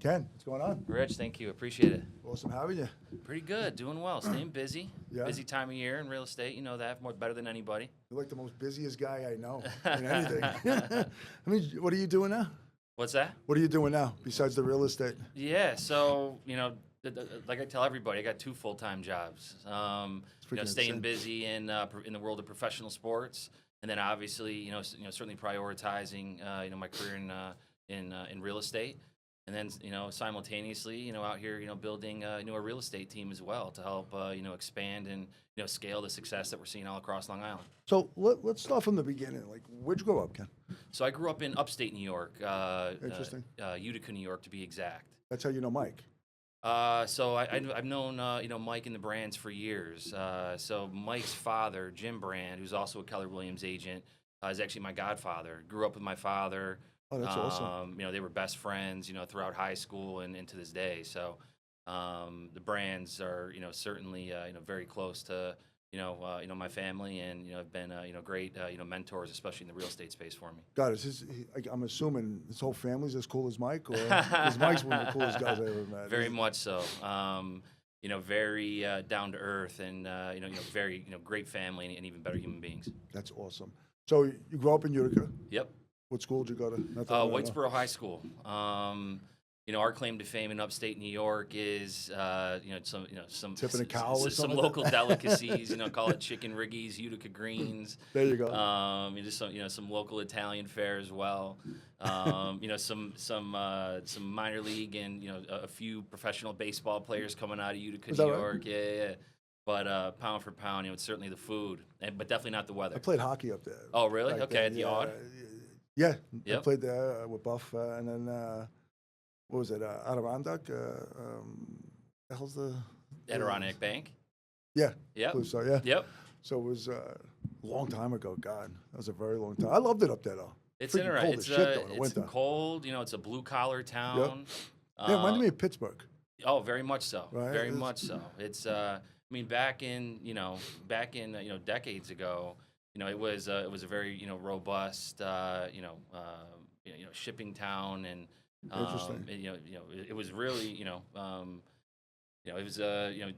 Ken, what's going on? Rich, thank you. Appreciate it. Awesome having you. Pretty good. Doing well. Staying busy. Yeah. Busy time of year in real estate. You know that better than anybody. You're like the most busiest guy I know in anything. I mean, what are you doing now? What's that? What are you doing now besides the real estate? Yeah. So, like I tell everybody, I got 2 full-time jobs. Staying busy in the world of professional sports, and then obviously, certainly prioritizing, my career in real estate. And then, simultaneously, out here, building, a real estate team as well to help, expand and, scale the success that we're seeing all across Long Island. So let's start from the beginning. Like, where'd you grow up, Ken? So I grew up in upstate New York. Interesting. Utica, New York, to be exact. That's how you know Mike. So I've known, Mike and the Brands for years. So Mike's father, Jim Brand, who's also a Keller Williams agent, is actually my godfather. Grew up with my father. Oh, that's awesome. They were best friends, throughout high school and into this day. So the Brands are, certainly, very close to, my family, and have been, great, mentors, especially in the real estate space for me. God, I'm assuming his whole family's as cool as Mike, or is Mike's one of the coolest guys I ever met? Very much so. Very down to earth, and very great family, and even better human beings. That's awesome. So you grew up in Utica? Yep. What school did you go to? Whitesboro High School. Our claim to fame in upstate New York is, some tipping a cow or some something local delicacies. Call it chicken riggies, Utica greens. There you go. Just some local Italian fare as well. Some minor league and a few professional baseball players coming out of Utica, New York. Right? Yeah. But pound for pound, it's certainly the food, but definitely not the weather. I played hockey up there. Oh, really? Okay, at the Odd. Yeah, yep. I played there with Buff, and then what was it? Adirondack. The hell's the Adirondack Bank? Yeah. Yeah. So yeah. Yep. So it was a long time ago. God, that was a very long time. I loved it up there though. It's interesting. It's cold. It's a blue collar town. Yep. Yeah, it reminded me of Pittsburgh. Oh, very much so. Right? Very much so. It's back in decades ago. It was a very robust shipping town, and interesting. It was really it was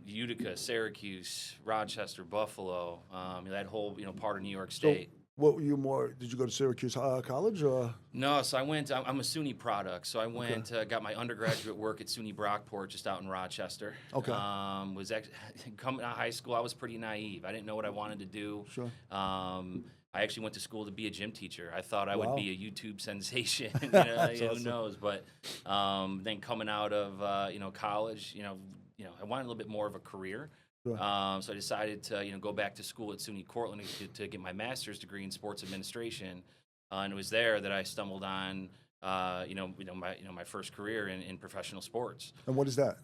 Utica, Syracuse, Rochester, Buffalo, that whole part of New York State. So what were you more? Did you go to Syracuse College or? No, so I went. I'm a SUNY product, so I went got my undergraduate work at SUNY Brockport, just out in Rochester. Okay. Was actually coming out of high school. I was pretty naive. I didn't know what I wanted to do. Sure. I actually went to school to be a gym teacher. I thought I would be a YouTube sensation. Awesome. Who knows? But then coming out of college, I wanted a little bit more of a career. Sure. So I decided to go back to school at SUNY Cortland to get my master's degree in sports administration, and it was there that I stumbled on my first career in professional sports. And what is that?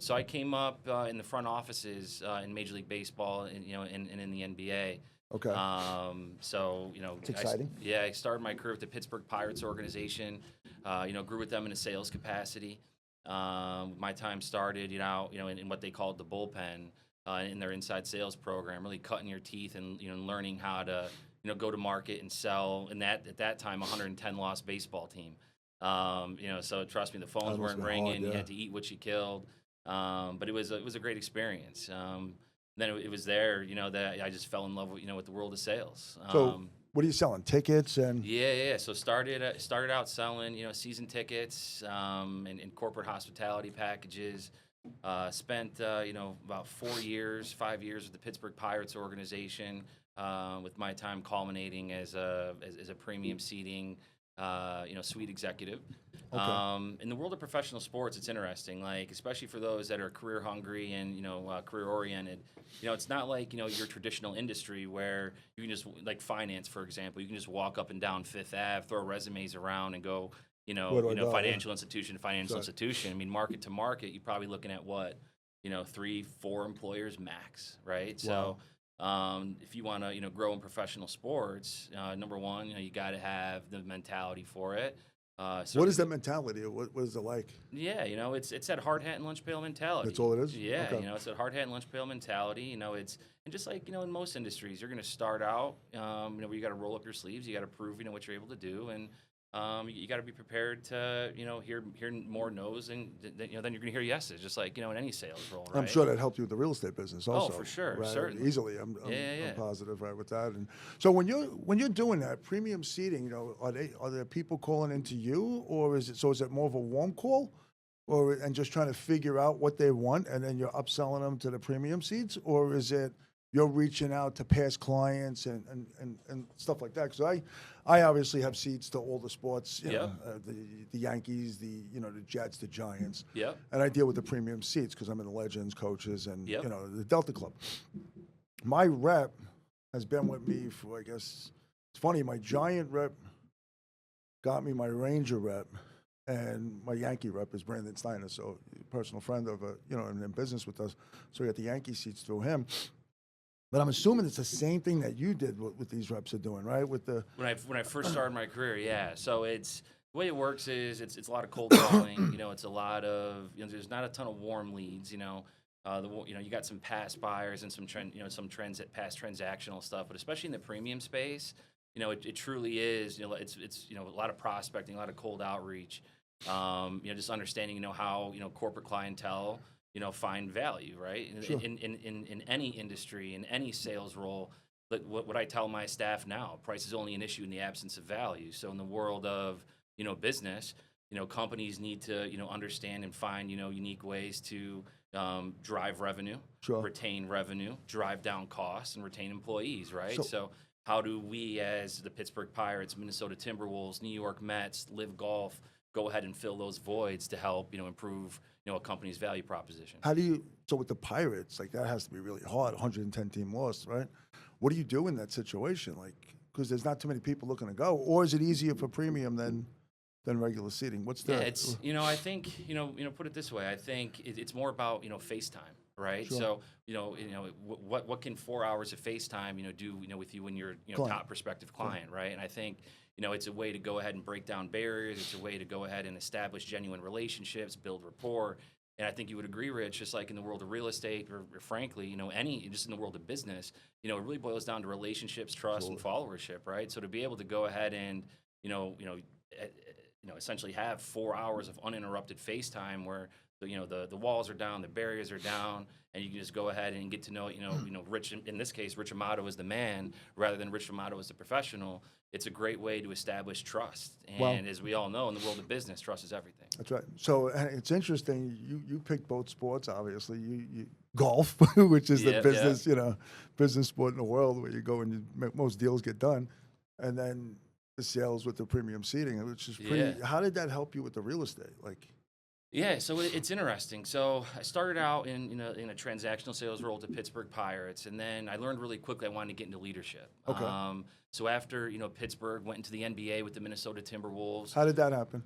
So I came up in the front offices in Major League Baseball and in the NBA. Okay. So it's exciting. I started my career with the Pittsburgh Pirates organization. Grew with them in a sales capacity. My time started, in what they called the bullpen, in their inside sales program, really cutting your teeth and learning how to go to market and sell. And at that time, 110 loss baseball team. So trust me, the phones weren't ringing. Hard, yeah. You had to eat what you killed. But it was a great experience. Then it was there, that I just fell in love with the world of sales. So what are you selling? Tickets and? Yeah. So started out selling, season tickets and corporate hospitality packages. Spent about 5 years with the Pittsburgh Pirates organization, with my time culminating as a premium seating suite executive. Okay. In the world of professional sports, it's interesting, especially for those that are career hungry and career oriented. It's not like your traditional industry where you can just, like finance, for example, you can just walk up and down Fifth Ave, throw resumes around, and go financial institution to financial institution. I mean, market to market, you're probably looking at 3-4 employers max, right? Wow. So if you want to grow in professional sports, number one, you got to have the mentality for it. What is that mentality? What is it like? Yeah, it's that hard hat and lunch pail mentality. That's all it is? Yeah, Okay. It's that hard hat and lunch pail mentality. And just like, in most industries, you're going to start out, where you got to roll up your sleeves, you got to prove, what you're able to do. And, you got to be prepared to, hear more no's and then you're going to hear yeses, just like, in any sales role, right? I'm sure that helped you with the real estate business also. Oh, for sure, right? certainly. Easily, I'm Yeah. positive, right, with that. And so when you're doing that premium seating, are there people calling into you, or is it more of a warm call, and just trying to figure out what they want, and then you're upselling them to the premium seats, or is it you're reaching out to past clients and stuff like that? Because I obviously have seats to all the sports, the Yankees, the Jets, the Giants. Yep. And I deal with the premium seats because I'm in the Legends, coaches, and Yep. The Delta Club. My rep has been with me for, I guess, it's funny, my Giant rep got me my Ranger rep, and my Yankee rep is Brandon Steiner, so a personal friend of and in business with us. So we got the Yankee seats through him. But I'm assuming it's the same thing that you did what these reps are doing, right? With the when I first started my career, yeah. So it's the way it works is it's a lot of cold calling. It's a lot of there's not a ton of warm leads. You got some past buyers and some past transactional stuff, but especially in the premium space, it truly is. It's a lot of prospecting, a lot of cold outreach. Just understanding how corporate clientele find value, right? Sure. In any industry, in any sales role, but what I tell my staff now, price is only an issue in the absence of value. So in the world of, business, companies need to, understand and find, unique ways to drive revenue, Sure. retain revenue, drive down costs, and retain employees, right? So how do we, as the Pittsburgh Pirates, Minnesota Timberwolves, New York Mets, LIV Golf, go ahead and fill those voids to help, improve, a company's value proposition? So with the Pirates, like that has to be really hard, 110 team loss, right? What do you do in that situation? Like, because there's not too many people looking to go, or is it easier for premium than regular seating? What's the? Yeah, it's I think put it this way. I think it's more about FaceTime, right? Sure. So what can 4 hours of FaceTime do with you when you're top prospective client, right? And I think it's a way to go ahead and break down barriers. It's a way to go ahead and establish genuine relationships, build rapport. And I think you would agree, Rich, just like in the world of real estate, or frankly, just in the world of business, it really boils down to relationships, trust, and followership, right? So to be able to go ahead and essentially have 4 hours of uninterrupted FaceTime where the walls are down, the barriers are down, and you can just go ahead and get to know Rich. In this case, Rich Amato is the man rather than Rich Amato as the professional. It's a great way to establish trust, and as we all know, in the world of business, trust is everything. That's right. So it's interesting. You picked both sports, obviously. You golf, which is the business business sport in the world where you go and most deals get done, and then the sales with the premium seating, which is pretty. Yeah. How did that help you with the real estate? Yeah, so it's interesting. So I started out in a transactional sales role to Pittsburgh Pirates, and then I learned really quickly I wanted to get into leadership. Okay. So after Pittsburgh, went into the NBA with the Minnesota Timberwolves. How did that happen?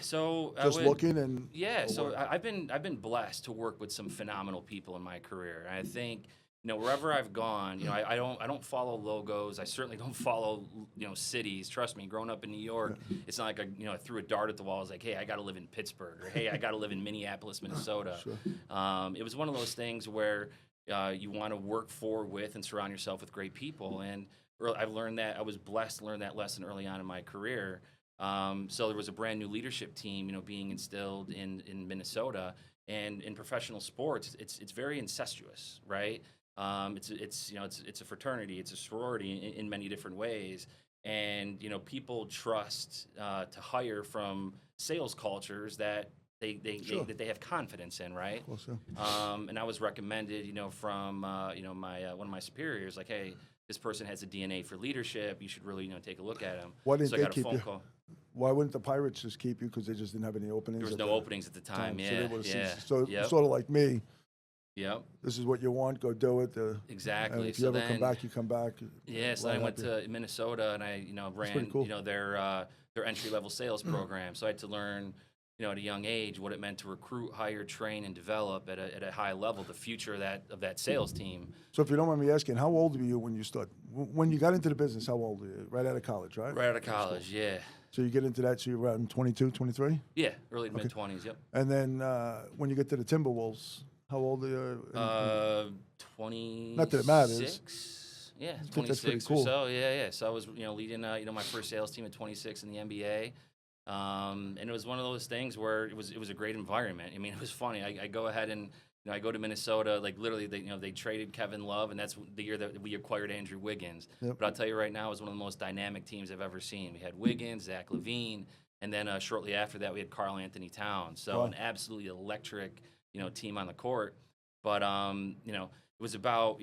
So looking and so I've been blessed to work with some phenomenal people in my career. And I think wherever I've gone, I don't follow logos. I certainly don't follow cities. Trust me, growing up in New York, it's not like I threw a dart at the wall. I was like, hey, I got to live in Pittsburgh, or hey, I got to live in Minneapolis, Minnesota. Sure. It was one of those things where you want to work for, with, and surround yourself with great people. And I've learned that. I was blessed to learn that lesson early on in my career. So there was a brand new leadership team, being instilled in Minnesota, and in professional sports, it's very incestuous, right? It's a fraternity, it's a sorority in many different ways, and people trust to hire from sales cultures that they have confidence in, right? Well, so. And I was recommended, from my one of my superiors, like, hey, this person has a DNA for leadership. You should really, take a look at him. Why didn't so I they got a keep phone you? call. Why wouldn't the Pirates just keep you? Because they just didn't have any openings. There was no openings at the time. So sort of like me. Yep. This is what you want. Go do it. Exactly. And if you ever come back, you come back. Yeah. So I went to Minnesota, and I ran cool. Their entry level sales program. So I had to learn at a young age what it meant to recruit, hire, train, and develop at a high level the future of that sales team. So if you don't mind me asking, how old were you when you started? When you got into the business, how old were you? Right out of college, right? Right out of college, yeah. So you get into that, so you're around 22, 23? Yeah, early to mid-20s, yep. And then when you get to the Timberwolves, how old are you? 26. Not that it matters. Yeah, I think that's pretty 26 cool. or so. Yeah. So I was, leading, my first sales team at 26 in the NBA. And it was one of those things where it was a great environment. I mean, it was funny. I go ahead and I go to Minnesota. Like literally, they traded Kevin Love, and that's the year that we acquired Andrew Wiggins. Yep. But I'll tell you right now, it was one of the most dynamic teams I've ever seen. We had Wiggins, Zach LaVine, and then shortly after that, we had Karl Anthony Towns. So Wow. an absolutely electric team on the court. But it was about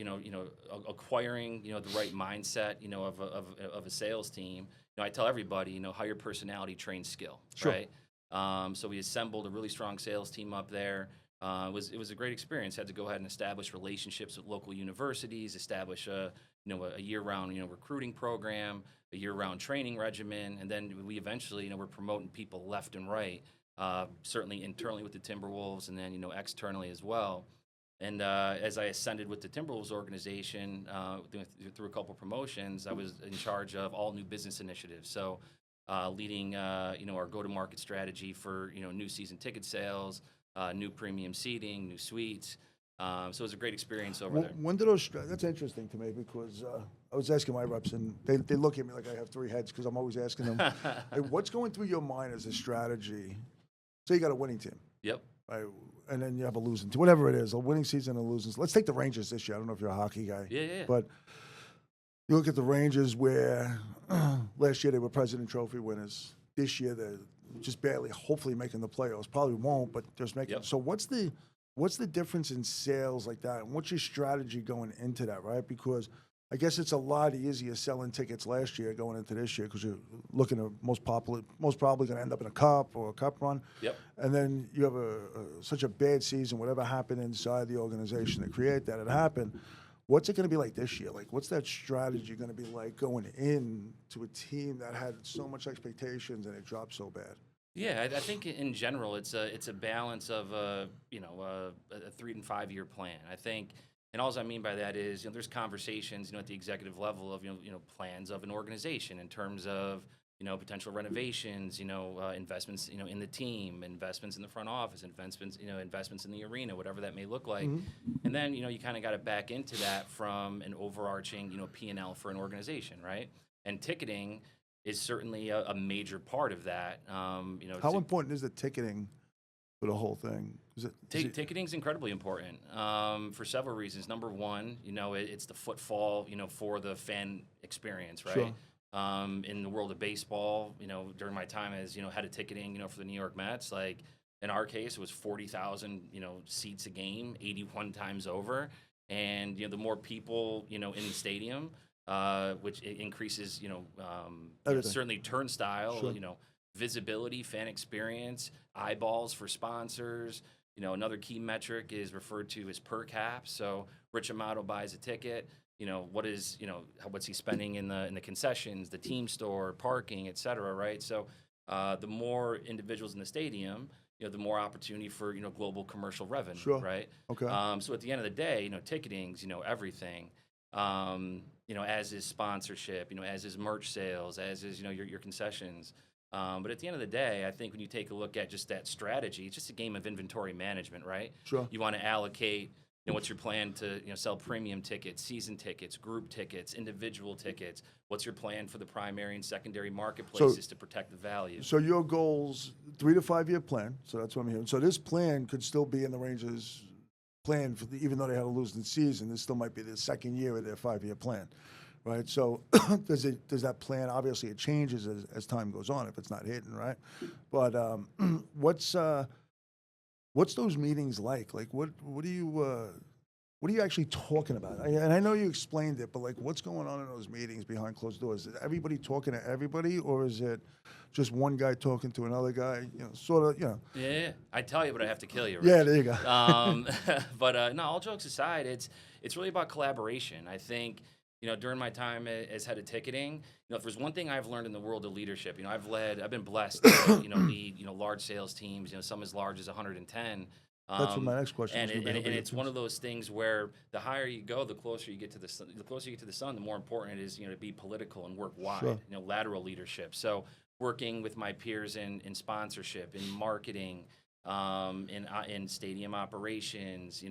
acquiring the right mindset of a sales team. I tell everybody hire personality, train skill. Sure. Right. So we assembled a really strong sales team up there. It was a great experience. Had to go ahead and establish relationships with local universities, establish a year-round recruiting program, a year-round training regimen, and then we eventually we're promoting people left and right. Certainly internally with the Timberwolves, and then externally as well. And as I ascended with the Timberwolves organization through a couple promotions, I was in charge of all new business initiatives. So leading our go-to-market strategy for new season ticket sales, new premium seating, new suites. So it was a great experience over there. When did those? That's interesting to me because I was asking my reps and they look at me like I have three heads because I'm always asking them, hey, what's going through your mind as a strategy? So you got a winning team. Yep. Right? And then you have a losing team, whatever it is, a winning season and a losing. Let's take the Rangers this year. I don't know if you're a hockey guy. Yeah. But you look at the Rangers where last year they were President Trophy winners. This year they're just barely, hopefully making the playoffs. Probably won't, but just making. Yep. So what's the difference in sales like that? And what's your strategy going into that, right? Because I guess it's a lot easier selling tickets last year going into this year because you're looking at most probably going to end up in a cup or a cup run. Yep. And then you have such a bad season, whatever happened inside the organization to create that, it happened. What's it going to be like this year? Like, what's that strategy going to be like going in to a team that had so much expectations and it dropped so bad? Yeah, I think in general it's a balance of a 3 and 5 year plan. I think, and all I mean by that is there's conversations at the executive level of plans of an organization in terms of potential renovations, investments in the team, investments in the front office, investments in the arena, whatever that may look like. Mm-hmm. And then you kind of got to back into that from an overarching P&L for an organization, right? And ticketing is certainly a major part of that. How important is the ticketing for the whole thing? Ticketing is incredibly important for several reasons. Number one, it's the footfall, for the fan experience, right? Sure. In the world of baseball, during my time as head of ticketing, for the New York Mets, like in our case, it was 40,000 seats a game, 81 times over, and the more people in the stadium. Which increases, certainly turnstile, Sure. Visibility, fan experience, eyeballs for sponsors. Another key metric is referred to as per cap. So Rich Amato buys a ticket. What's he spending in the concessions, the team store, parking, et cetera, right? So the more individuals in the stadium, the more opportunity for global commercial revenue, Sure. right? Okay. So at the end of the day, ticketing's everything. As is sponsorship, as is merch sales, as is your concessions. But at the end of the day, I think when you take a look at just that strategy, it's just a game of inventory management, right? Sure. You want to allocate. What's your plan to sell premium tickets, season tickets, group tickets, individual tickets? What's your plan for the primary and secondary marketplaces to protect the value? So your goals, 3 to 5 year plan. So that's what I'm hearing. So this plan could still be in the Rangers' plan even though they had a losing season. This still might be the second year of their 5 year plan, right? So does that plan? Obviously, it changes as time goes on if it's not hitting, right? But what's those meetings like? Like, what are you actually talking about? And I know you explained it, but like, what's going on in those meetings behind closed doors? Is everybody talking to everybody, or is it just one guy talking to another guy? Sort of. Yeah, I tell you, but I have to kill you. Rich. Yeah, there you go. But no, all jokes aside, it's really about collaboration. I think. During my time as head of ticketing, if there's one thing I've learned in the world of leadership, I've been blessed to, lead, large sales teams, some as large as 110. That's what my next question is. And it's one of those things where the higher you go, the closer you get to the sun. The closer you get to the sun, the more important it is, to be political and work wide. Sure. Lateral leadership. So working with my peers in sponsorship, in marketing, in stadium operations,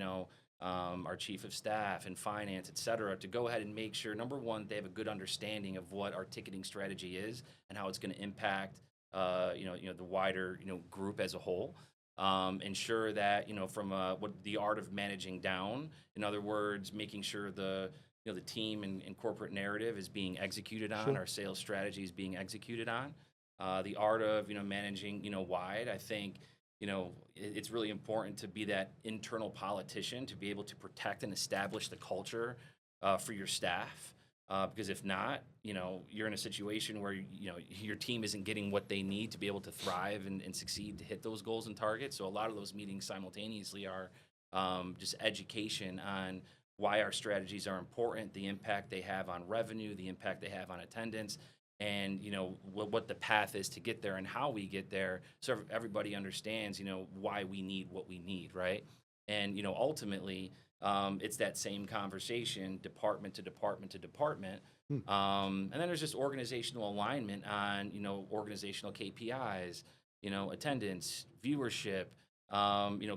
our chief of staff and finance, et cetera, to go ahead and make sure, number one, they have a good understanding of what our ticketing strategy is and how it's going to impact, the wider, group as a whole. Ensure that, from what the art of managing down, in other words, making sure the team and corporate narrative is being executed on, Sure. our sales strategy is being executed on. The art of, managing, wide, I think, it's really important to be that internal politician to be able to protect and establish the culture for your staff. Because if not, you're in a situation where, your team isn't getting what they need to be able to thrive and succeed to hit those goals and targets. So a lot of those meetings simultaneously are just education on why our strategies are important, the impact they have on revenue, the impact they have on attendance, and what the path is to get there and how we get there, so everybody understands why we need what we need, right? And ultimately, it's that same conversation, department to department to department, and then there's just organizational alignment on organizational KPIs, attendance, viewership,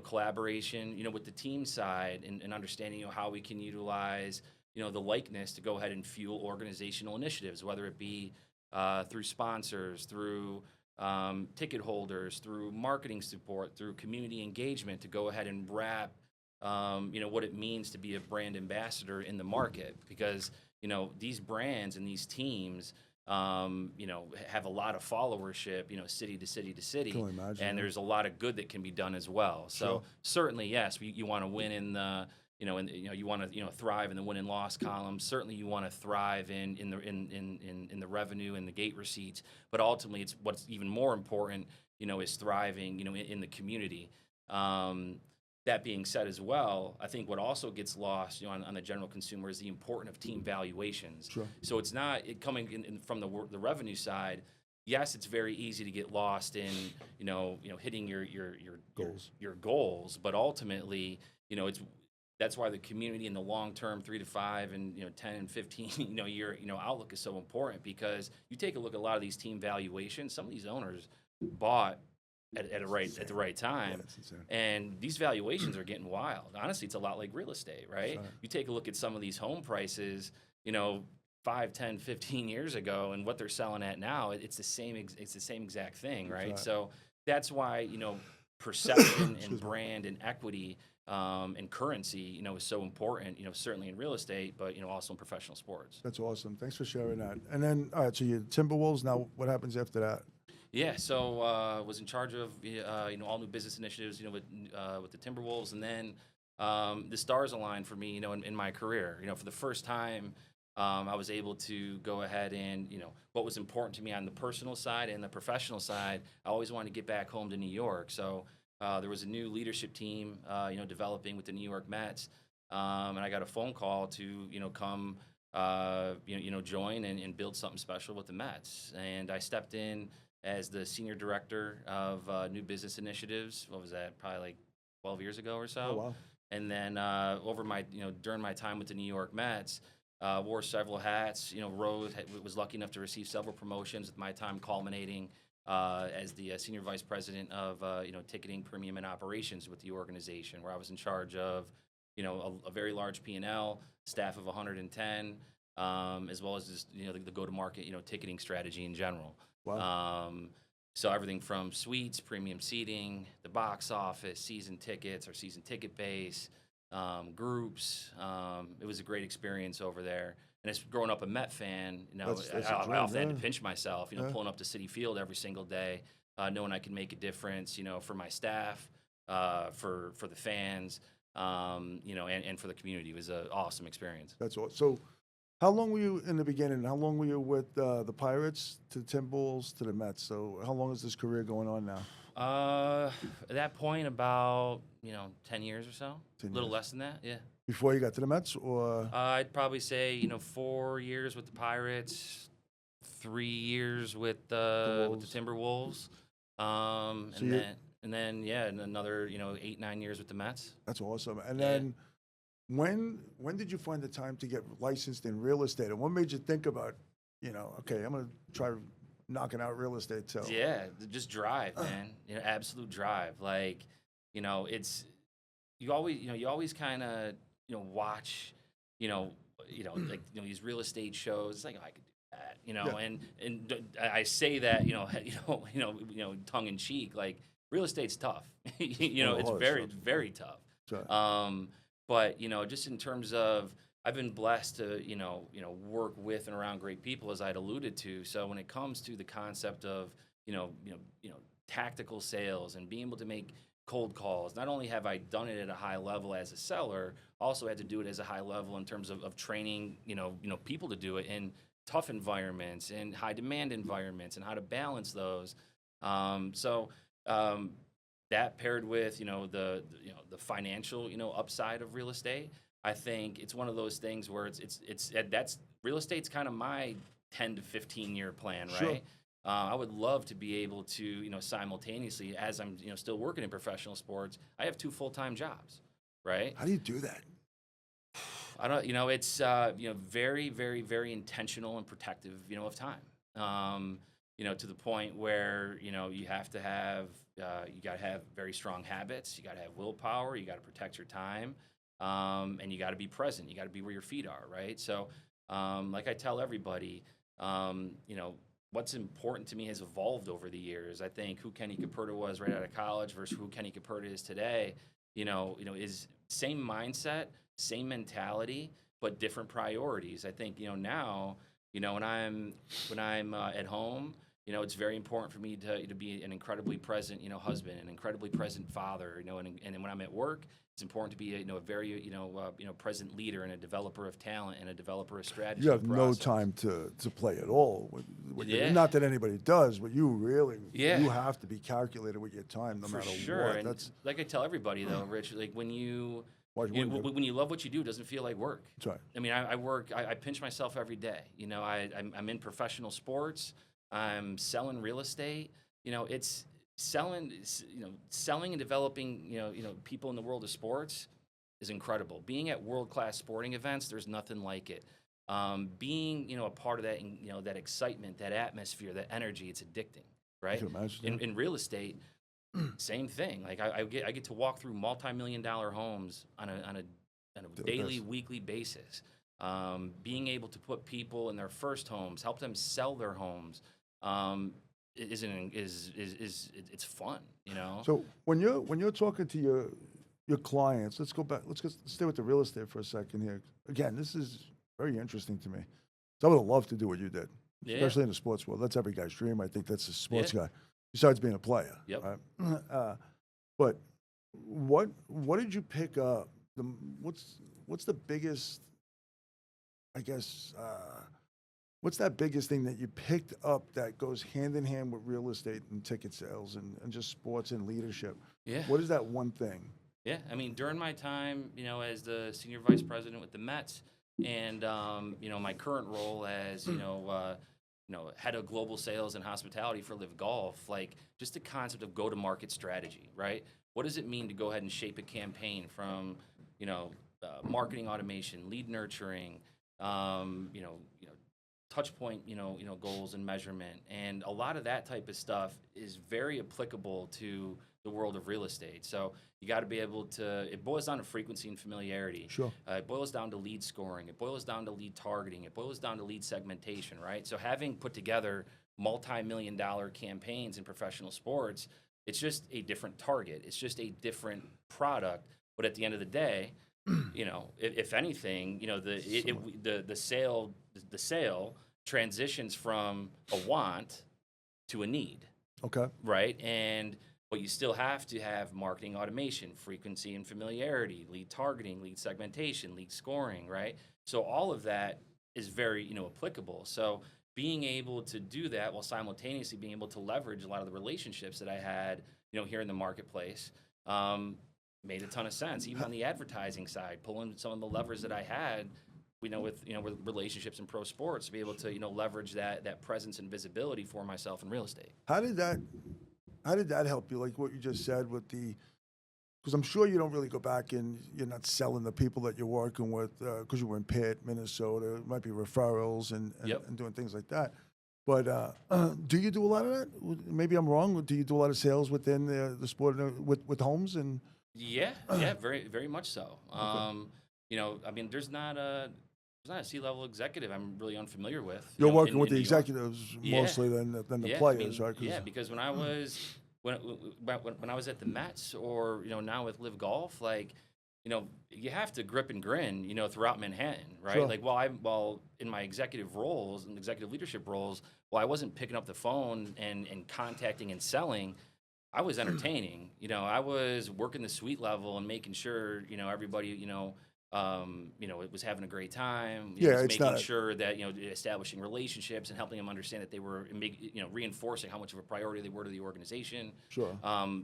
collaboration, with the team side, and understanding how we can utilize the likeness to go ahead and fuel organizational initiatives, whether it be through sponsors, through ticket holders, through marketing support, through community engagement, to go ahead and wrap what it means to be a brand ambassador in the market. Because these brands and these teams have a lot of followership, city to city to city, Can imagine, and yeah. there's a lot of good that can be done as well. So Sure. certainly, yes, you want to win in the you want to thrive in the win and loss column. Certainly, you want to thrive in the revenue and the gate receipts. But ultimately, it's what's even more important, is thriving, in the community. That being said, as well, I think what also gets lost, on the general consumer is the importance of team valuations. Sure. So it's not coming in from the revenue side. Yes, it's very easy to get lost in hitting your Goals. your goals, but ultimately, that's why the community in the long term, 3 to 5 and 10 and 15 year outlook is so important. Because you take a look at a lot of these team valuations, some of these owners bought at the right time, Yeah, that's insane. and these valuations are getting wild. Honestly, it's a lot like real estate, right? Right. You take a look at some of these home prices, 5, 10, 15 years ago, and what they're selling at now, it's the same exact thing, right? Right. So that's why perception Excuse and me. brand and equity and currency, is so important. Certainly in real estate, but also in professional sports. That's awesome. Thanks for sharing that. And then, all right, so you Timberwolves. Now, what happens after that? Yeah, so was in charge of all new business initiatives, with the Timberwolves, and then the stars aligned for me, in my career. For the first time, I was able to go ahead and what was important to me on the personal side and the professional side. I always wanted to get back home to New York, so there was a new leadership team, developing with the New York Mets, and I got a phone call to come join and build something special with the Mets, and I stepped in as the senior director of new business initiatives. What was that? Probably like 12 years ago or so. Oh, wow. And then over my, during my time with the New York Mets, wore several hats. Was lucky enough to receive several promotions, with my time culminating as the senior vice president of ticketing, premium, and operations with the organization, where I was in charge of a very large P&L, staff of 110, as well as just the go-to-market ticketing strategy in general. Wow. So everything from suites, premium seating, the box office, season tickets, our season ticket base, groups. It was a great experience over there. And as growing up a Met fan, That's a I dream, often had to yeah. pinch myself, Yeah. pulling up to Citi Field every single day, knowing I could make a difference, for my staff, for the fans, and for the community. It was an awesome experience. That's awesome. So, how long were you in the beginning? How long were you with the Pirates, to the Timberwolves, to the Mets? So, how long is this career going on now? At that point, about 10 years or so, 10 a little years. less than that, yeah. Before you got to the Mets, or I'd probably say 4 years with the Pirates, 3 years with the Wolves. Timberwolves, So you- and then and another 8, 9 years with the Mets. that's awesome. And Yeah. then, when did you find the time to get licensed in real estate? And what made you think about, okay, I'm gonna try knocking out real estate too? Yeah, just drive, man. Absolute drive. Like, it's you always kind of watch, like these real estate shows. It's like, oh, I could do that, Yeah. I say that, tongue in cheek, like real estate's tough. It's Hard very, stuff. very tough. Right. But just in terms of, I've been blessed to, work with and around great people, as I'd alluded to. So when it comes to the concept of, tactical sales and being able to make cold calls, not only have I done it at a high level as a seller, also had to do it as a high level in terms of training, people to do it in tough environments and high demand environments and how to balance those. That paired with, the financial, upside of real estate, I think it's one of those things where that's real estate's kind of my 10 to 15 year plan, Sure. right? I would love to be able to, simultaneously, as I'm, still working in professional sports, I have 2 full-time jobs, right? How do you do that? I don't, it's, very, very, very intentional and protective, of time. To the point where, you have to have, you got to have very strong habits. You got to have willpower. You got to protect your time. And you got to be present. You got to be where your feet are, right? So, like I tell everybody, what's important to me has evolved over the years. I think who Kenny Koperda was right out of college versus who Kenny Koperda is today, is same mindset, same mentality, but different priorities. I think, now, when I'm at home, it's very important for me to be an incredibly present, husband, an incredibly present father, and when I'm at work, it's important to be a very present leader and a developer of talent and a developer of strategy. You have and no process. time to play at all. Yeah. Not that anybody does, but you really Yeah. you have to be calculated with your time, no For matter sure. what. And That's like I tell everybody though, Rich, like when you why you wouldn't do it. when you love what you do, it doesn't feel like work. That's right. I mean, I pinch myself every day. I'm in professional sports. I'm selling real estate. It's selling and developing, people in the world of sports is incredible. Being at world-class sporting events, there's nothing like it. Being, a part of that, that excitement, that atmosphere, that energy, it's addicting, I right? can imagine. In real estate, same thing. Like I get to walk through multi-million-dollar homes on a daily, weekly basis. Being able to put people in their first homes, help them sell their homes, it's fun, So when you're talking to your clients, let's go back. Let's stay with the real estate for a second here. Again, this is very interesting to me. So I would love to do what you did, Yeah. especially in the sports world. That's every guy's dream. I think that's a sports Yeah. guy, besides being a player. Yep. Right? But what did you pick up? What's the biggest? I guess. What's that biggest thing that you picked up that goes hand in hand with real estate and ticket sales and just sports and leadership? Yeah. What is that one thing? Yeah, I mean, during my time, as the senior vice president with the Mets, and my current role as head of global sales and hospitality for LIV Golf, like just the concept of go-to-market strategy, right? What does it mean to go ahead and shape a campaign from marketing automation, lead nurturing, touch point, goals and measurement, and a lot of that type of stuff is very applicable to the world of real estate. So you got to be able to. It boils down to frequency and familiarity. Sure. It boils down to lead scoring. It boils down to lead targeting. It boils down to lead segmentation. Right. So having put together multi-million-dollar campaigns in professional sports, it's just a different target. It's just a different product. But at the end of the day, if anything, the sale transitions from a want to a need. Okay. Right. But you still have to have marketing automation, frequency and familiarity, lead targeting, lead segmentation, lead scoring, right? So all of that is very, applicable. So being able to do that while simultaneously being able to leverage a lot of the relationships that I had, here in the marketplace, made a ton of sense. Even on the advertising side, pulling some of the levers that I had, with relationships in pro sports to be able to, leverage that presence and visibility for myself in real estate. How did that help you? Like what you just said with because I'm sure you don't really go back and you're not selling the people that you're working with because you were in Pitt, Minnesota. It might be referrals and doing things like that. But do you do a lot of that? Maybe I'm wrong. Do you do a lot of sales within the sport with homes and? Yeah, very, very much so. I mean, there's not a C-level executive I'm really unfamiliar with. You're working in with the New York. executives Yeah. mostly than the Yeah, I players, mean, right? 'Cause- yeah, because when I was at the Mets, or now with LIV Golf, like, you have to grip and grin, throughout Manhattan, right? Sure. Like, while in my executive roles and executive leadership roles, while I wasn't picking up the phone and contacting and selling, I was entertaining. I was working the suite level and making sure, everybody, it was having a great time. Yeah, Just it's making not- sure that, establishing relationships and helping them understand that they were, reinforcing how much of a priority they were to the organization. Sure.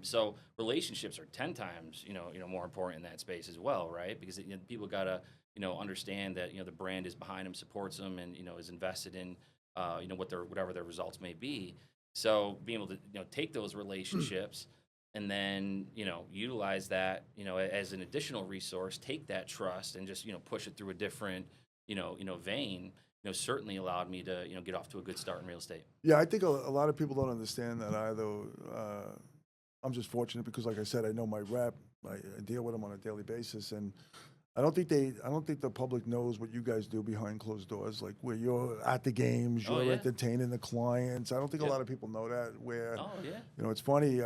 So relationships are 10 times, more important in that space as well, right? Because people gotta, understand that, the brand is behind them, supports them, and, is invested in, whatever their results may be. So being able to, take those relationships and then, utilize that, as an additional resource, take that trust and just, push it through a different, vein, certainly allowed me to, get off to a good start in real estate. Yeah, I think a lot of people don't understand that either. I'm just fortunate because, like I said, I know my rep. I deal with them on a daily basis, and I don't think the public knows what you guys do behind closed doors, like where you're at the games, Oh, you're yeah. entertaining the clients. I don't think a Yep. lot of people know that. Where Oh, yeah. it's funny.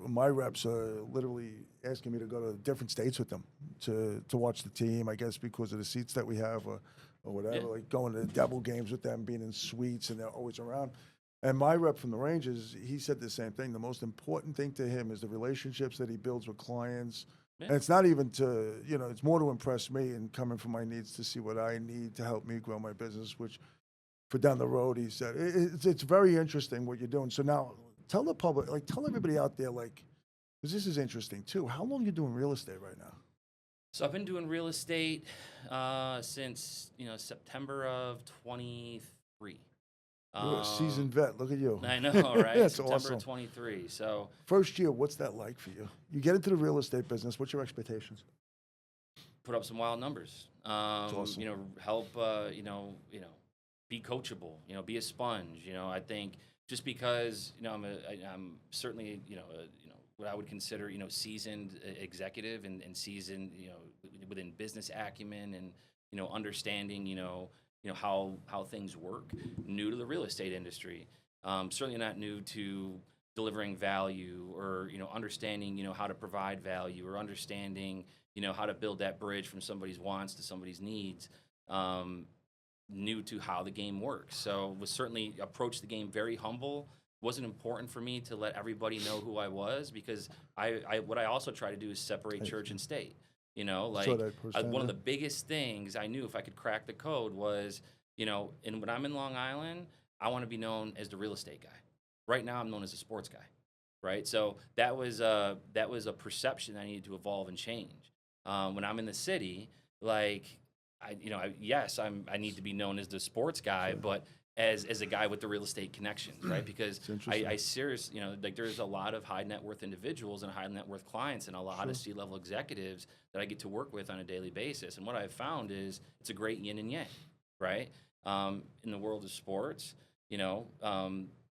My reps are literally asking me to go to different states with them to watch the team. I guess because of the seats that we have, or whatever. Yeah. Like going to the Devil games with them, being in suites, and they're always around. And my rep from the Rangers, he said the same thing. The most important thing to him is the relationships that he builds with clients. Yeah. And it's not even to, it's more to impress me and coming from my needs to see what I need to help me grow my business, which for down the road, he said, it's very interesting what you're doing. So now tell the public, like tell everybody out there, like, because this is interesting too. How long are you doing real estate right now? So I've been doing real estate since September of 23. You're a seasoned vet. Look at you. I know, right? That's September awesome. of 23. So First year, what's that like for you? You get into the real estate business. What's your expectations? put up some wild numbers. awesome. Help be coachable. Be a sponge. I think just because I'm certainly what I would consider seasoned executive and seasoned within business acumen and understanding how things work. New to the real estate industry, certainly not new to delivering value or understanding how to provide value or understanding how to build that bridge from somebody's wants to somebody's needs. New to how the game works, so was certainly approached the game very humble. Wasn't important for me to let everybody know who I was because what I also try to do is separate church and state. Like one of the biggest things I knew if I could crack the code was and when I'm in Long Island, I want to be known as the real estate guy. Right now, I'm known as a sports guy, right? So that was a perception I needed to evolve and change. When I'm in the city, like I need to be known as the sports guy, Sure. but as a guy with the real estate connections, right? Because I seriously, like there's a lot of high net worth individuals and high net worth clients and a lot of C-level executives that I get to work with on a daily basis. And what I've found is it's a great yin and yang, right? In the world of sports,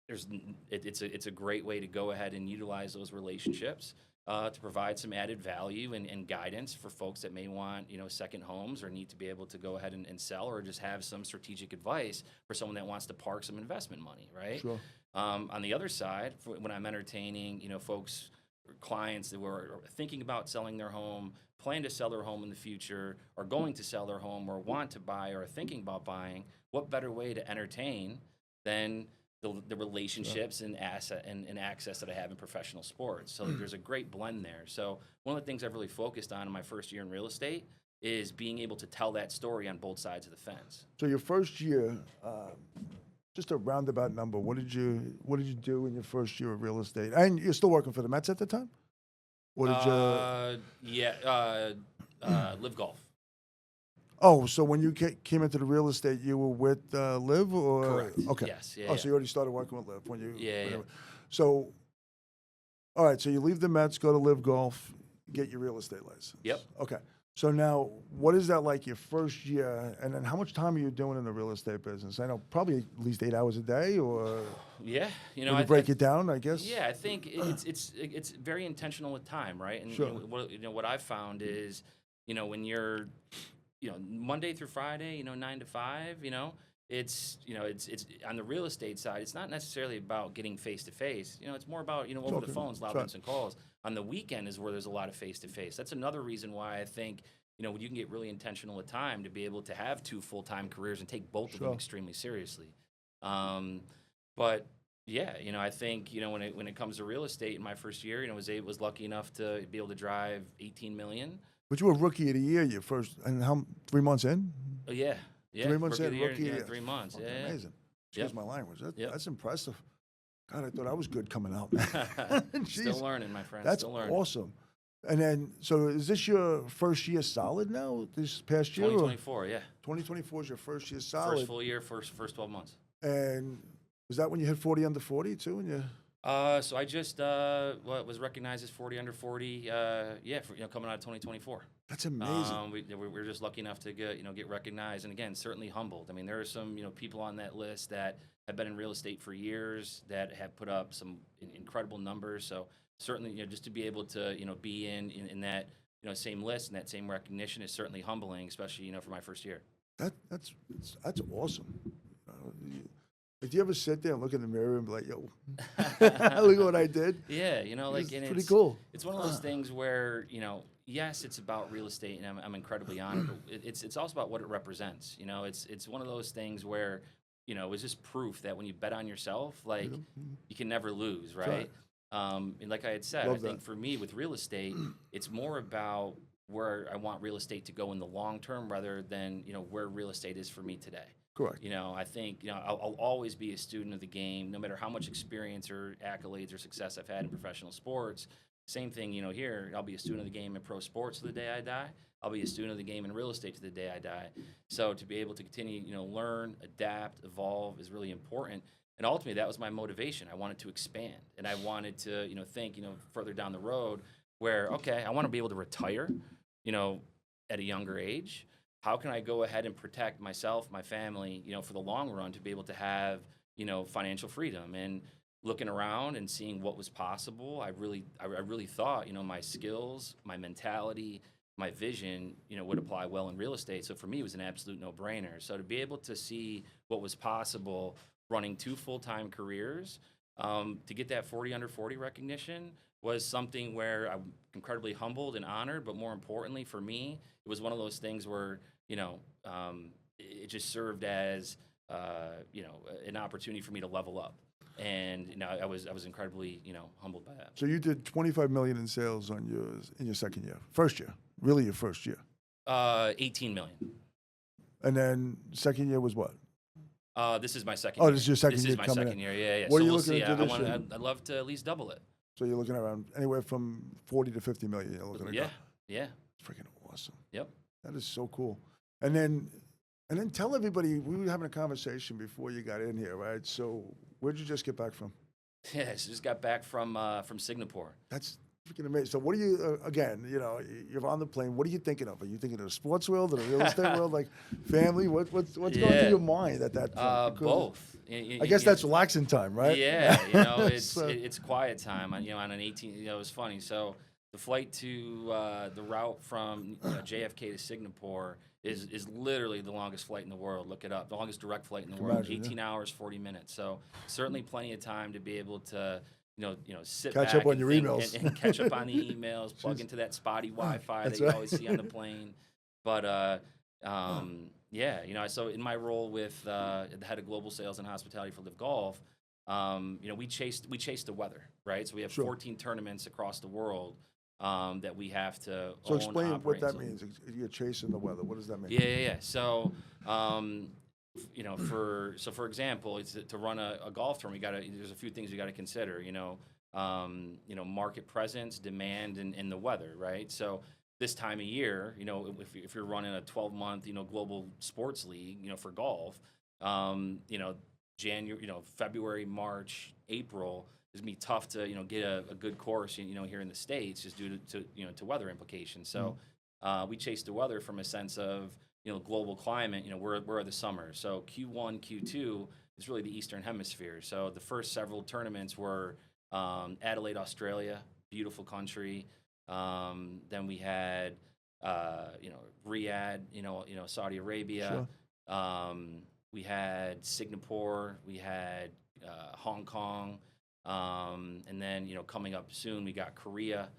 it's a great way to go ahead and utilize those relationships to provide some added value and guidance for folks that may want second homes or need to be able to go ahead and sell or just have some strategic advice for someone that wants to park some investment money, right? Sure. On the other side, when I'm entertaining folks or clients that were thinking about selling their home, plan to sell their home in the future, or going to sell their home, or want to buy, or are thinking about buying, what better way to entertain than the relationships and asset and access that I have in professional sports. So there's a great blend there. So one of the things I've really focused on in my first year in real estate is being able to tell that story on both sides of the fence. So your first year, just a roundabout number. What did you do in your first year of real estate? And you're still working for the Mets at the time? What did LIV Golf. Oh, so when you came into the real estate, you were with LIV, or Correct. Okay. Yes. Yeah. Oh, so you already started working with LIV when you. Yeah. So, all right. So you leave the Mets, go to LIV Golf, get your real estate license. Yep. Okay. So now, what is that like your first year, and then how much time are you doing in the real estate business? I know probably at least 8 hours a day, or Yeah. when you break it down, I guess. Yeah, I think it's very intentional with time, right? And Sure. what I've found is when you're, Monday through Friday, 9 to 5, it's on the real estate side. It's not necessarily about getting face to face. It's more about over the phones, loud instant calls. On the weekend is where there's a lot of face to face. That's another reason why I think when you can get really intentional with time to be able to have 2 full-time careers and take both of them extremely seriously. But yeah, I think when it comes to real estate in my first year, was lucky enough to be able to drive 18 million. But you were rookie of the year, your first, and how 3 months in? Oh yeah. Yeah, 3 months in, rookie year, year. 3 months. Yeah, amazing. Excuse my language. Yep. That's impressive. God, I thought I was good coming out, man. Still learning, my friend. That's Still learning. Awesome. And then, so is this your first year solid now? This past year? 2024, yeah. 2024 is your first year solid. First full year, first 12 months. And was that when you hit 40 under 40 too? And you? So I just was recognized as 40 under 40. Coming out of 2024. That's amazing. We're just lucky enough to get recognized, and again, certainly humbled. I mean, there are some people on that list that have been in real estate for years that have put up some incredible numbers. So certainly, just to be able to be in that same list and that same recognition is certainly humbling, especially for my first year. That's awesome. Do you ever sit there and look in the mirror and be like, "Yo, look at what I did"? Yeah, it's pretty cool. It's one of those things where yes, it's about real estate, and I'm incredibly honored. But it's also about what it represents. It's one of those things where it's just proof that when you bet on yourself, like you can never lose, right? And like I had said, I think for me with real estate, it's more about where I want real estate to go in the long term rather than where real estate is for me today. Correct. I think I'll always be a student of the game, no matter how much experience or accolades or success I've had in professional sports. Same thing, here, I'll be a student of the game in pro sports to the day I die. I'll be a student of the game in real estate to the day I die. So to be able to continue, learn, adapt, evolve is really important. And ultimately, that was my motivation. I wanted to expand, and I wanted to, think, further down the road where, okay, I want to be able to retire, at a younger age. How can I go ahead and protect myself, my family, for the long run to be able to have, financial freedom? And looking around and seeing what was possible, I really thought, my skills, my mentality, my vision, would apply well in real estate. So for me, it was an absolute no-brainer. So to be able to see what was possible running 2 full-time careers, to get that 40 under 40 recognition was something where I'm incredibly humbled and honored. But more importantly for me, it was one of those things where, it just served as, an opportunity for me to level up. And I was incredibly humbled by that. So you did 25 million in sales in your second year, first year, really your first year. 18 million. And then second year was what? This is my second year. Oh, this is your second year. This is my second year. Yeah. What so are you we'll looking see. to do this year? I'd love to at least double it. So you're looking around anywhere from 40 to 50 million. You're looking at. Yeah. Freaking awesome. Yep. That is so cool. And then tell everybody, we were having a conversation before you got in here, right? So where'd you just get back from? Yeah, so just got back from Singapore. That's freaking amazing. So what are you, again, you're on the plane. What are you thinking of? Are you thinking of the sports world or the real estate world? Like family? What's going through your mind at that point? Both. I guess that's relaxing time, right? Yeah, it's quiet time. On an 18, it was funny. So the flight to the route from JFK to Singapore is literally the longest flight in the world. Look it up. The longest direct flight in the world. Imagine, 18 hours, 40 minutes. So certainly plenty of time to be able to sit catch back up on and your think able and catch up on the emails, plug into that spotty Wi-Fi that you always see on the plane. But so in my role with the head of global sales and hospitality for LIV Golf, we chase the weather, right? So we have 14 tournaments across the world that we have to So own, explain what operate. that means. You're chasing the weather. What does that mean? Yeah. So, for example, it's to run a golf tournament. There's a few things you got to consider. Market presence, demand, and the weather, right? So this time of year, if you're running a 12-month, global sports league, for golf, January, February, March, April. It's gonna be tough to get a good course here in the States just due to weather implications. So we chase the weather from a sense of global climate. Where are the summers? So Q1, Q2 is really the Eastern Hemisphere. So the first several tournaments were Adelaide, Australia, beautiful country. Then we had Riyadh, Saudi Arabia. We had Singapore, we had Hong Kong, and then coming up soon we got Korea,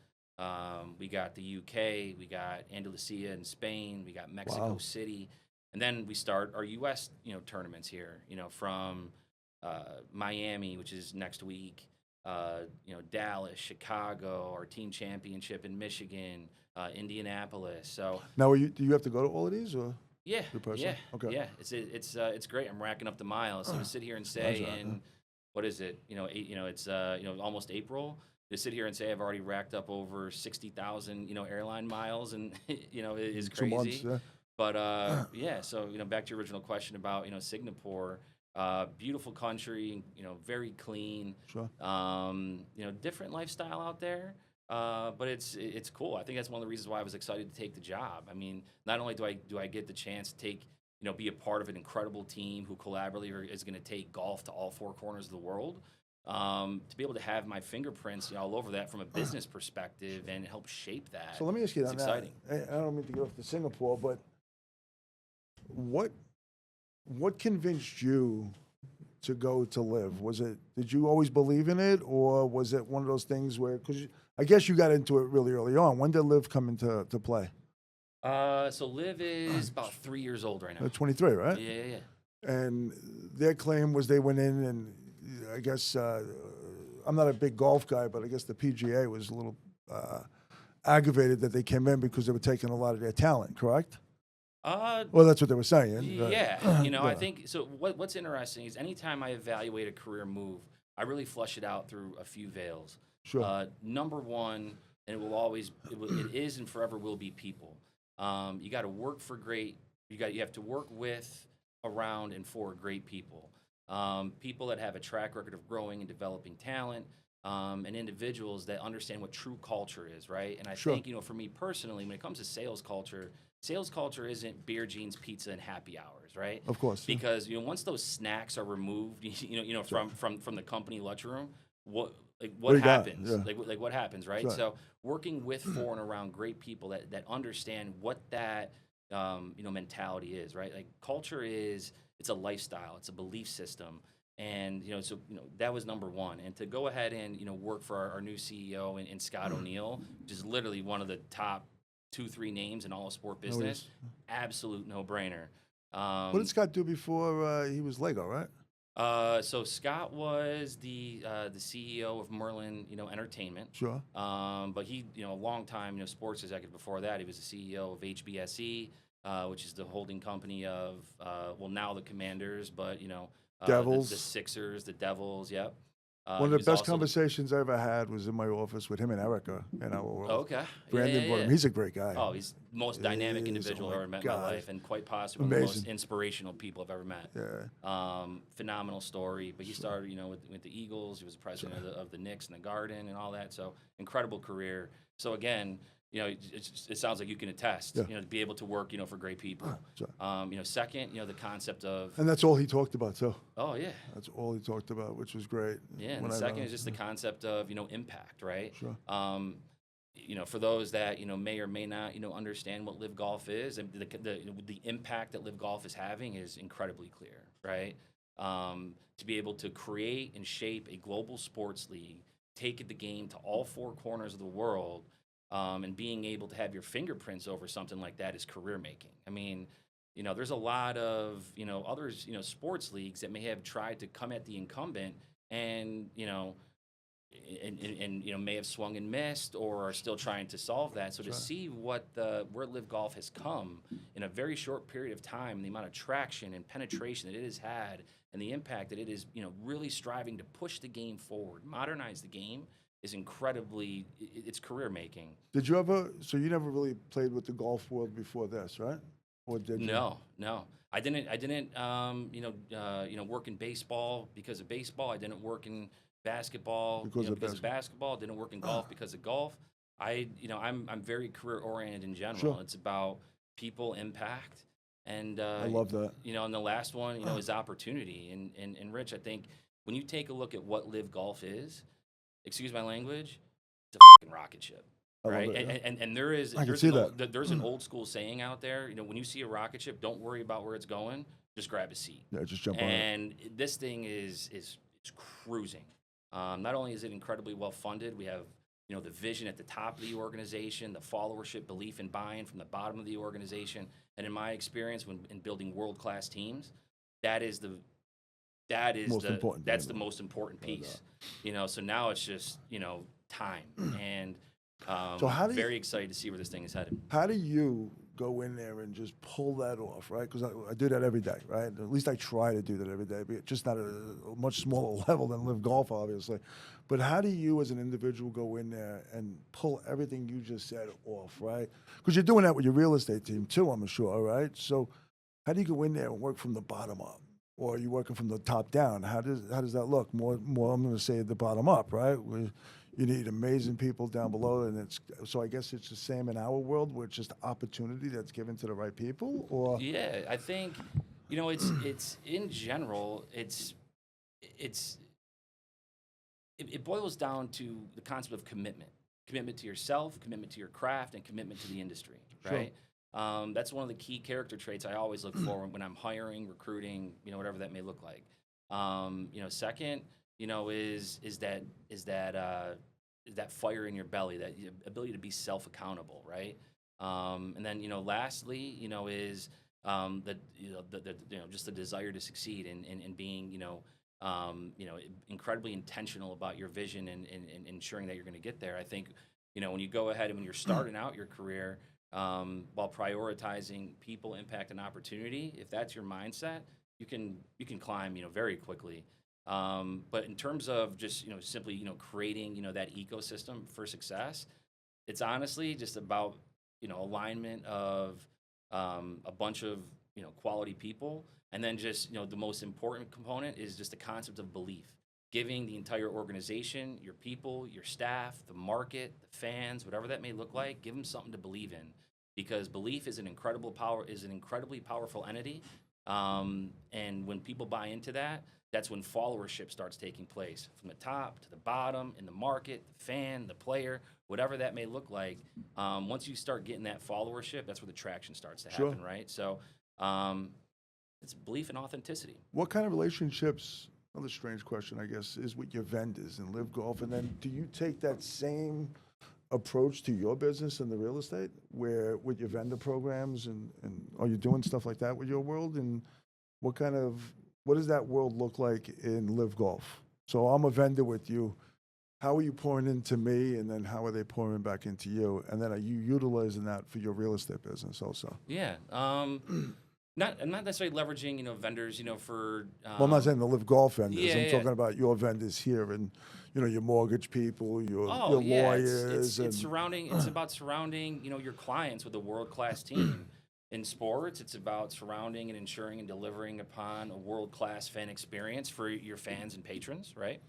we got the UK, we got Andalusia in Spain, we got Mexico City, and then we start our U.S. Tournaments here, from Miami, which is next week, Dallas, Chicago, our team championship in Michigan, Indianapolis. So now, do you have to go to all of these, or? Yeah, yeah, okay. Yeah. It's great. I'm racking up the miles. So to sit here and say, what is it? It's almost April. To sit here and say I've already racked up over 60,000 airline miles, and is crazy. 2 months, yeah. But yeah. So back to your original question about Singapore. Beautiful country, very clean. Sure. Different lifestyle out there. But it's cool. I think that's one of the reasons why I was excited to take the job. I mean, not only do I get the chance to take, be a part of an incredible team who collaboratively is going to take golf to all 4 corners of the world, to be able to have my fingerprints all over that from a business perspective and help shape that. So let me ask you it's on exciting. that. I don't mean to get off to Singapore, but what convinced you to go to LIV? Did you always believe in it, or was it one of those things where, because I guess you got into it really early on. When did LIV come into play? So LIV is about 3 years old right now. 23, right? Yeah. And their claim was they went in, and I guess I'm not a big golf guy, but I guess the PGA was a little aggravated that they came in because they were taking a lot of their talent, correct? Well, that's what they were saying. Yeah, I think so. What's interesting is anytime I evaluate a career move, I really flush it out through a few veils. Sure. Number one, and it is and forever will be people. You got to work for great. You have to work with, around, and for great people. People that have a track record of growing and developing talent, and individuals that understand what true culture is, right? And I think, for me personally, when it comes to sales culture isn't beer, jeans, pizza, and happy hours, right? Of course. Because once those snacks are removed, from the company lunchroom, what happens? Yeah. Like what happens, right? Right. So working with, for, and around great people that understand what that mentality is, right? Like culture it's a lifestyle, it's a belief system. And that was number one. And to go ahead and work for our new CEO in Scott O'Neill, which is literally one of the top 2-3 names in all of sport business, absolute no-brainer. What did Scott do before he was Lego, right? So Scott was the CEO of Merlin, Entertainment. Sure. But he, a long time, sports executive before that. He was the CEO of HBSE, which is the holding company of, now the Commanders, but Devils, the Sixers, the Devils. Yep. One of the best conversations I ever had was in my office with him and Erica in our world. Okay. Brandon brought him. He's a great guy. Oh, he's the most dynamic individual I've ever met in my life, and quite possibly one of the most inspirational people I've ever met. Yeah. Phenomenal story. But he started, with the Eagles. He was the president of the Knicks and the Garden and all that. So incredible career. So again, it sounds like you can attest, to be able to work, for great people. Second, the concept of... And that's all he talked about, too. Oh, yeah. That's all he talked about, which was great. Yeah, and the second is just the concept of, impact, right? Sure. For those that, may or may not, understand what LIV Golf is, and the impact that LIV Golf is having is incredibly clear, right? To be able to create and shape a global sports league, take the game to all 4 corners of the world, and being able to have your fingerprints over something like that is career making. I mean, there's a lot of, others, sports leagues that may have tried to come at the incumbent and, may have swung and missed or are still trying to solve that. So to see where LIV Golf has come in a very short period of time, the amount of traction and penetration that it has had and the impact that it is, really striving to push the game forward, modernize the game, is incredibly, it's career making. Did you ever, so you never really played with the golf world before this, right? Or did you? No. I didn't work in baseball because of baseball. I didn't work in basketball because of basketball. I didn't work in golf because of golf. I'm very career oriented in general. Sure. It's about people, impact, and I love that. And the last one, is opportunity. And Rich, I think when you take a look at what LIV Golf is, excuse my language, it's a fucking rocket ship. I love right? it, yeah. And there is I can there's see an that. old, there's an old school saying out there. You know, when you see a rocket ship, don't worry about where it's going. Just grab a seat. Yeah, just jump on it. And this thing is cruising. Not only is it incredibly well funded, we have the vision at the top of the organization, the followership, belief, and buy-in from the bottom of the organization. And in my experience, when in building world-class teams, that is the Most important thing that's in the it. most important No piece. doubt. So now it's just time, and So how do you very excited to see where this thing is headed. how do you go in there and just pull that off, right? Because I do that every day, right? At least I try to do that every day, but just not at a much smaller level than LIV Golf, obviously. But how do you, as an individual, go in there and pull everything you just said off, right? Because you're doing that with your real estate team too, I'm sure, right? So how do you go in there and work from the bottom up? Or are you working from the top down? How does that look? More I'm going to say the bottom up, right? You need amazing people down below, and so I guess it's the same in our world, where it's just opportunity that's given to the right people. Or Yeah, I think it's in general it boils down to the concept of commitment to yourself, commitment to your craft, and commitment to the industry, Sure. right? That's one of the key character traits I always look for when I'm hiring, recruiting, whatever that may look like. Second, is that fire in your belly, that ability to be self-accountable, right? And then, lastly, is just the desire to succeed and being, incredibly intentional about your vision and ensuring that you're going to get there. I think, when you go ahead and when you're starting out your career, while prioritizing people, impact, and opportunity, if that's your mindset, you can climb, very quickly. But in terms of just simply creating that ecosystem for success, it's honestly just about alignment of a bunch of quality people, and then just the most important component is just the concept of belief. Giving the entire organization, your people, your staff, the market, the fans, whatever that may look like, give them something to believe in, because belief is an incredibly powerful entity. And when people buy into that, that's when followership starts taking place, from the top to the bottom, in the market, the fan, the player, whatever that may look like. Once you start getting that followership, that's where the traction starts to happen, Sure. right? So it's belief and authenticity. what kind of relationships? Another strange question, I guess, is with your vendors in LIV Golf, and then do you take that same approach to your business in the real estate, where with your vendor programs, and are you doing stuff like that with your world? And what does that world look like in LIV Golf? So I'm a vendor with you. How are you pouring into me, and then how are they pouring back into you? And then are you utilizing that for your real estate business also? Yeah. Not necessarily leveraging, vendors, for. Well, I'm not saying the LIV Golf vendors. Yeah, I'm yeah. talking about your vendors here, and your mortgage people, your Oh yeah, lawyers, it's surrounding. It's about surrounding, your clients with a world-class team. In sports, it's about surrounding and ensuring and delivering upon a world-class fan experience for your fans and patrons, right?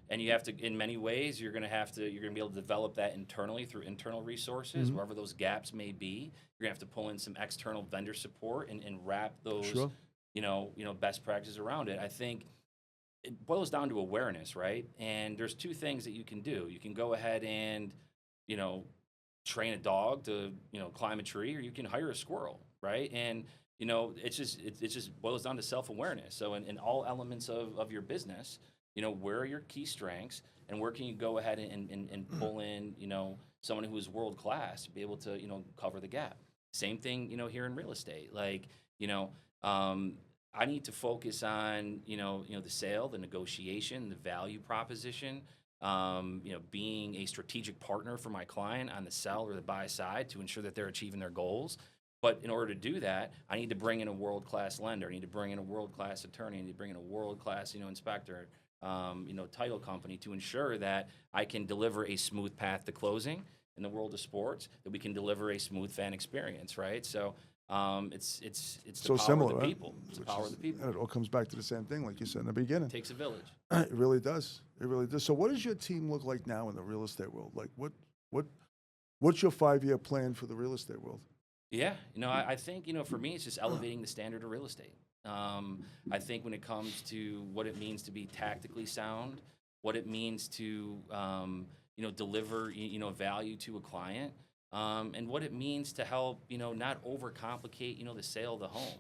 And you have to, in many ways, you're going to be able to develop that internally through internal resources, wherever those gaps may be. You're going to have to pull in some external vendor support and wrap those, Sure. Best practices around it. I think it boils down to awareness, right? And there's two things that you can do. You can go ahead and, train a dog to, climb a tree, or you can hire a squirrel, right? And, it just boils down to self-awareness. So in all elements of your business, where are your key strengths, and where can you go ahead and pull in, someone who is world class to be able to, cover the gap. Same thing, here in real estate. Like, I need to focus on, the sale, the negotiation, the value proposition, being a strategic partner for my client on the sell or the buy side to ensure that they're achieving their goals. But in order to do that, I need to bring in a world-class lender. I need to bring in a world-class attorney. I need to bring in a world-class, inspector, title company, to ensure that I can deliver a smooth path to closing in the world of sports, that we can deliver a smooth fan experience, right? So it's the So power similar, of the right? people. It's the power of the people. And it all comes back to the same thing, like you said in the beginning. It takes a village. It really does. It really does. So what does your team look like now in the real estate world? Like what's your 5-year plan for the real estate world? Yeah, I think, for me, it's just elevating the standard of real estate. I think when it comes to what it means to be tactically sound, what it means to, deliver, value to a client, and what it means to help, not overcomplicate, the sale of the home.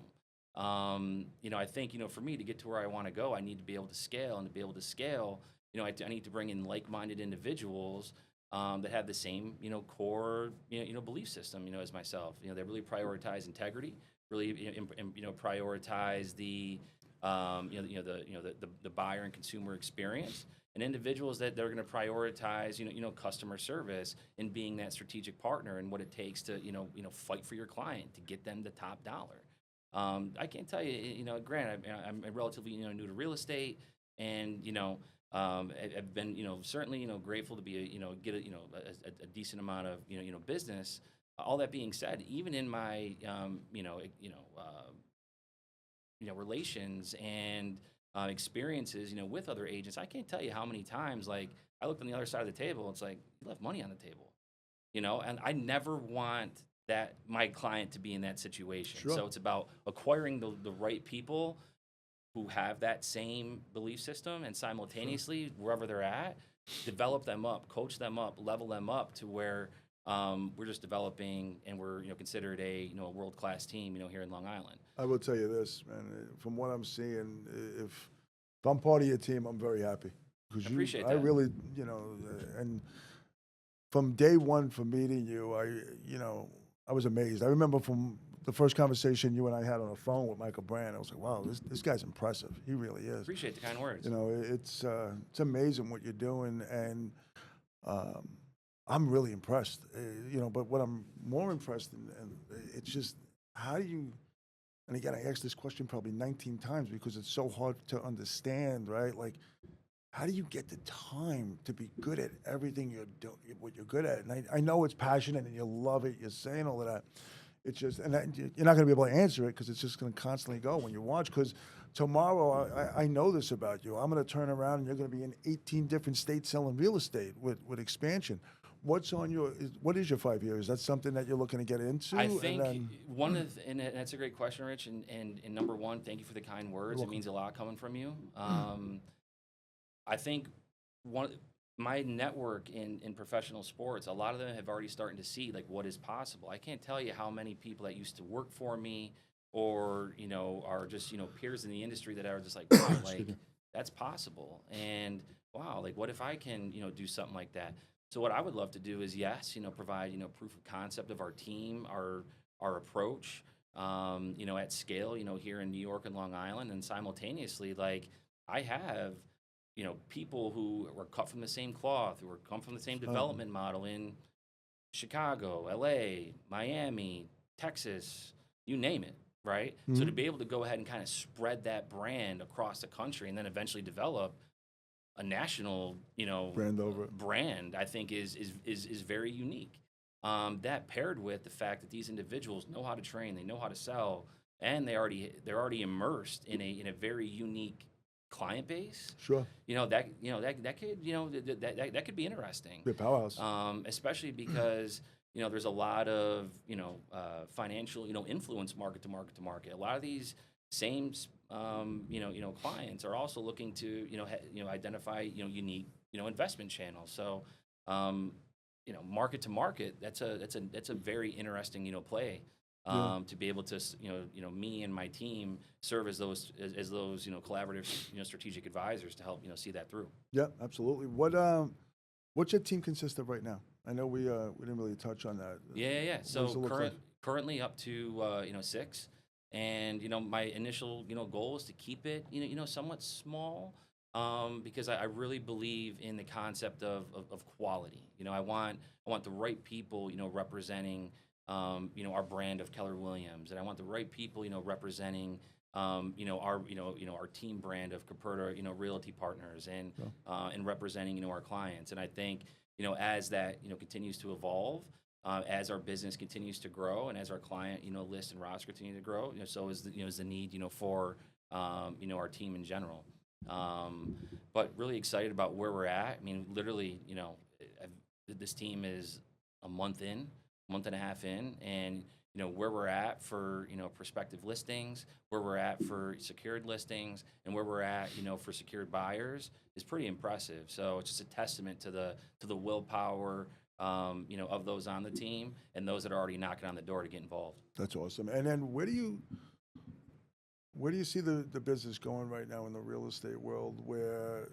I think, for me to get to where I want to go, I need to be able to scale, and to be able to scale, I need to bring in like-minded individuals that have the same, core, belief system, as myself. They really prioritize integrity, really, prioritize the, the buyer and consumer experience, and individuals that they're going to prioritize, customer service and being that strategic partner and what it takes to, fight for your client to get them the top dollar. I can't tell you, granted, I'm relatively, new to real estate, and, I've been, certainly, grateful to be, get a decent amount of, business. All that being said, even in my, relations and experiences, with other agents, I can't tell you how many times, like, I looked on the other side of the table. It's like, you left money on the table, and I never want that my client to be in that situation. Sure. So it's about acquiring the right people who have that same belief system, and simultaneously, wherever they're at, develop them up, coach them up, level them up to where we're just developing, and we're considered a world-class team here in Long Island. I will tell you this, man. From what I'm seeing, if I'm part of your team, I'm very happy because I appreciate I that. really, and from day one for meeting you, I was amazed. I remember from the first conversation you and I had on the phone with Michael Brand, I was like, wow, this guy's impressive. He really is. Appreciate the kind words. It's amazing what you're doing, and I'm really impressed. But what I'm more impressed in, and it's just how do you, and again, I asked this question probably 19 times because it's so hard to understand, right? Like, how do you get the time to be good at everything you're doing, what you're good at? And I know it's passionate and you love it. You're saying all of that. It's just, and you're not going to be able to answer it because it's just going to constantly go when you watch. Because tomorrow, I know this about you. I'm going to turn around and you're going to be in 18 different states selling real estate with expansion. What is your 5 years? Is that something that you're looking to get into? I think and that's a great question, Rich. And number one, thank you for the kind words. It means a lot coming from you. I think my network in professional sports, a lot of them have already started to see like what is possible. I can't tell you how many people that used to work for me or are just peers in the industry that are just like, wow, like that's possible, and wow, like what if I can do something like that. So what I would love to do is provide proof of concept of our team, our approach, at scale, here in New York and Long Island, and simultaneously, like I have people who were cut from the same cloth, who come from the same development model in Chicago, LA, Miami, Texas, you name it, right? Mm-hmm. So to be able to go ahead and kind of spread that brand across the country and then eventually develop a national, brand, I think is very unique. That paired with the fact that these individuals know how to train, they know how to sell, and they're already immersed in a very unique client base. Sure. That could that could be interesting. Be a powerhouse. Especially because there's a lot of financial influence market to market. A lot of these same clients are also looking to identify unique unique channels. So market to market, that's a very interesting play. To be able to me and my team serve as those collaborative strategic advisors to help see that through. Yeah, absolutely. What's your team consist of right now? I know we didn't really touch on that. Yeah. So currently up to 6, and my initial goal is to keep it somewhat small, because I really believe in the concept of quality. I want the right people representing our brand of Keller Williams, and I want the right people, representing, our team brand of Koperda, Realty Partners, and representing, our clients. And I think, as that, continues to evolve, as our business continues to grow, and as our client, list and roster continue to grow, so is the need, for, our team in general. But really excited about where we're at. I mean, literally, this team is a month and a half in, and where we're at for, prospective listings, where we're at for secured listings, and where we're at, for secured buyers is pretty impressive. So it's just a testament to the willpower, of those on the team and those that are already knocking on the door to get involved. That's awesome. And then where do you see the business going right now in the real estate world? Where,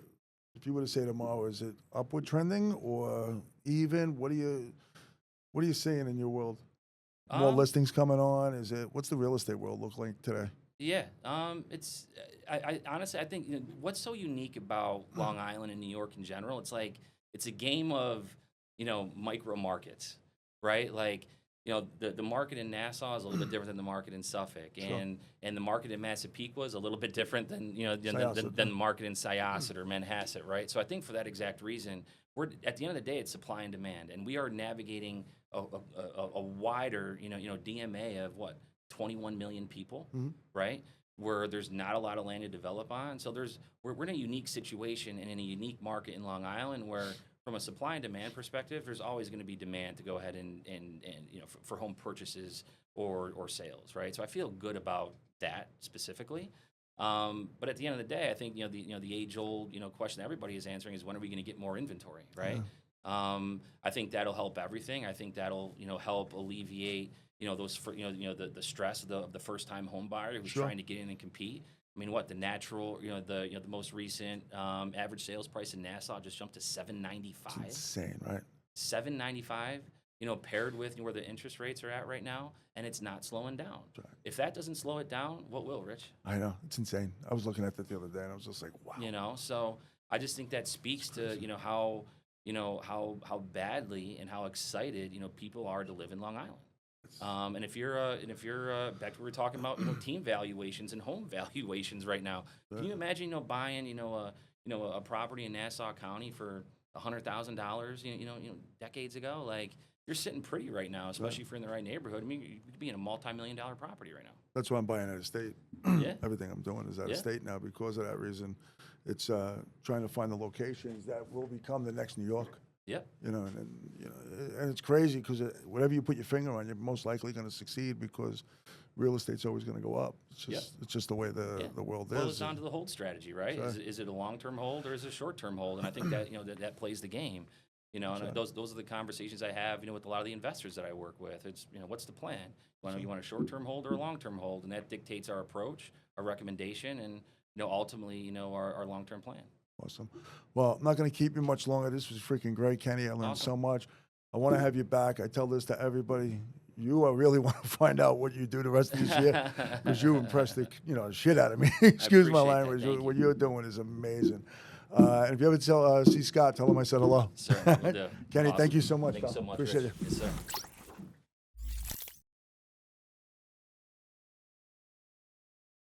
if you were to say tomorrow, is it upward trending or even? What are you seeing in your world? More listings coming on? What's the real estate world look like today? Yeah, it's. I honestly, I think what's so unique about Long Island and New York in general, it's a game of micro markets, right? Like the market in Nassau is a little bit different than the market in Suffolk, and the market in Massapequa is a little bit different than than the market in Syosset or Manhasset, right? So I think for that exact reason, we're at the end of the day, it's supply and demand, and we are navigating a wider DMA of 21 million people, right? Where there's not a lot of land to develop on. So we're in a unique situation and in a unique market in Long Island where, from a supply and demand perspective, there's always going to be demand to go ahead and for home purchases or sales, right? So I feel good about that specifically. But at the end of the day, I think the age-old question everybody is answering is, when are we going to get more inventory, right? I think that'll help everything. I think that'll help alleviate the stress of the first-time home buyer who's trying to get in and compete. I mean, the natural, the most recent average sales price in Nassau just jumped to $795. It's insane, right? $795, paired with where the interest rates are at right now, and it's not slowing down. Right. If that doesn't slow it down, what will, Rich? I know, it's insane. I was looking at that the other day, and I was just like, wow. So I just think that speaks to how badly and how excited people are to live in Long Island. And if you're back to what we were talking about, team valuations and home valuations right now. Can you imagine, buying, a property in Nassau County for $100,000, decades ago? Like, you're sitting pretty right now, especially if you're in the right neighborhood. I mean, you could be in a multi-million-dollar property right now. That's why I'm buying out of state. Yeah. Everything I'm doing is out of state now because of that reason. It's trying to find the locations that will become the next New York. Yep. And it's crazy because whatever you put your finger on, you're most likely going to succeed because real estate's always going to go up. It's just the way the world is. Well, it's on to the hold strategy, right? Is it a long-term hold or is it a short-term hold? And I think that that plays the game. And those are the conversations I have with a lot of the investors that I work with. It's what's the plan? You want a short-term hold or a long-term hold, and that dictates our approach, our recommendation, and ultimately our long-term plan. Awesome. Well, I'm not going to keep you much longer. This was freaking great, Kenny. I learned so much. I want to have you back. I tell this to everybody. I really want to find out what you do the rest of this year because you impressed the shit out of me. Excuse my language. What you're doing is amazing. And if you ever see Scott, tell him I said hello. Sir, will do. Kenny, awesome. Thank you so much. Thanks so much. Appreciate Rich. it. Yes, sir.